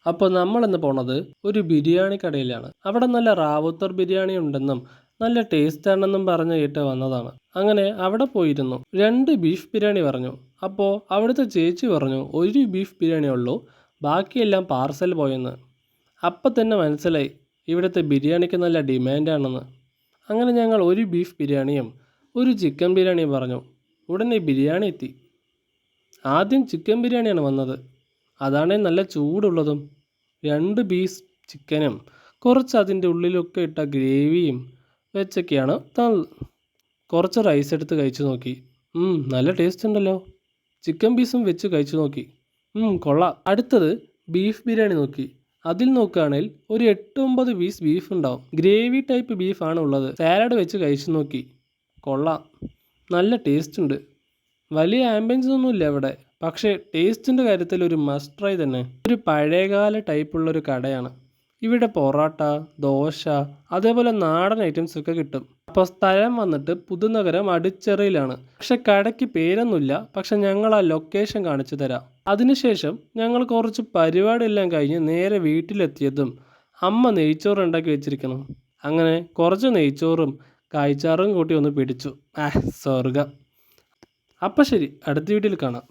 അപ്പോൾ നമ്മളിന്ന് പോണത് ഒരു ബിരിയാണി കടയിലാണ്. അവിടെ നല്ല റാവുത്തർ ബിരിയാണി ഉണ്ടെന്നും നല്ല ടേസ്റ്റ് ആണെന്നും പറഞ്ഞ് കേട്ട് വന്നതാണ്. അങ്ങനെ അവിടെ പോയിരുന്നു. 2 ബീഫ് ബിരിയാണി പറഞ്ഞു. അപ്പോൾ അവിടുത്തെ ചേച്ചി പറഞ്ഞു 1 ബീഫ് ബിരിയാണി ഉള്ളൂ, ബാക്കിയെല്ലാം പാർസൽ പോയെന്ന്. അപ്പം തന്നെ മനസ്സിലായി ഇവിടുത്തെ ബിരിയാണിക്ക് നല്ല ഡിമാൻഡാണെന്ന്. അങ്ങനെ ഞങ്ങൾ 1 ബീഫ് ബിരിയാണിയും 1 ചിക്കൻ ബിരിയാണിയും പറഞ്ഞു. ഉടനെ ബിരിയാണി എത്തി. ആദ്യം ചിക്കൻ ബിരിയാണിയാണ് വന്നത്. അതാണേ നല്ല ചൂടുള്ളതും. 2 പീസ് ചിക്കനും കുറച്ച് അതിൻ്റെ ഉള്ളിലൊക്കെ ഇട്ട ഗ്രേവിയും വെച്ചൊക്കെയാണ് തന്നത്. കുറച്ച് റൈസ് എടുത്ത് കഴിച്ചു നോക്കി. നല്ല ടേസ്റ്റ് ഉണ്ടല്ലോ. ചിക്കൻ പീസും വെച്ച് കഴിച്ചു നോക്കി. കൊള്ളാം. അടുത്തത് ബീഫ് ബിരിയാണി നോക്കി. അതിൽ നോക്കുകയാണെങ്കിൽ ഒരു 8-9 പീസ് ബീഫ് ഉണ്ടാവും. ഗ്രേവി ടൈപ്പ് ബീഫാണ് ഉള്ളത്. സാലഡ് വെച്ച് കഴിച്ചു നോക്കി. കൊള്ളാം, നല്ല ടേസ്റ്റ് ഉണ്ട്. വലിയ ആംബിയൻസ് ഒന്നുമില്ല ഇവിടെ, പക്ഷേ ടേസ്റ്റിൻ്റെ കാര്യത്തിൽ ഒരു മസ്റ്റ് ട്രൈ തന്നെ. ഒരു പഴയകാല ടൈപ്പുള്ളൊരു കടയാണ്. ഇവിടെ പൊറോട്ട, ദോശ, അതേപോലെ നാടൻ ഐറ്റംസ് ഒക്കെ കിട്ടും. അപ്പോൾ സ്ഥലം വന്നിട്ട് പുതുനഗരം അടിച്ചെറയിലാണ്. പക്ഷെ കടയ്ക്ക് പേരൊന്നുമില്ല. പക്ഷെ ഞങ്ങൾ ആ ലൊക്കേഷൻ കാണിച്ചു തരാം. അതിനുശേഷം ഞങ്ങൾ കുറച്ച് പരിപാടിയെല്ലാം കഴിഞ്ഞ് നേരെ വീട്ടിലെത്തിയതും അമ്മ നെയ്ച്ചോറ് ഉണ്ടാക്കി വെച്ചിരിക്കണം. അങ്ങനെ കുറച്ച് നെയ്ച്ചോറും കായ്ച്ചാറും കൂട്ടി ഒന്ന് പിടിച്ചു. സ്വർഗം. അപ്പം ശരി, അടുത്ത വീഡിയോയിൽ കാണാം.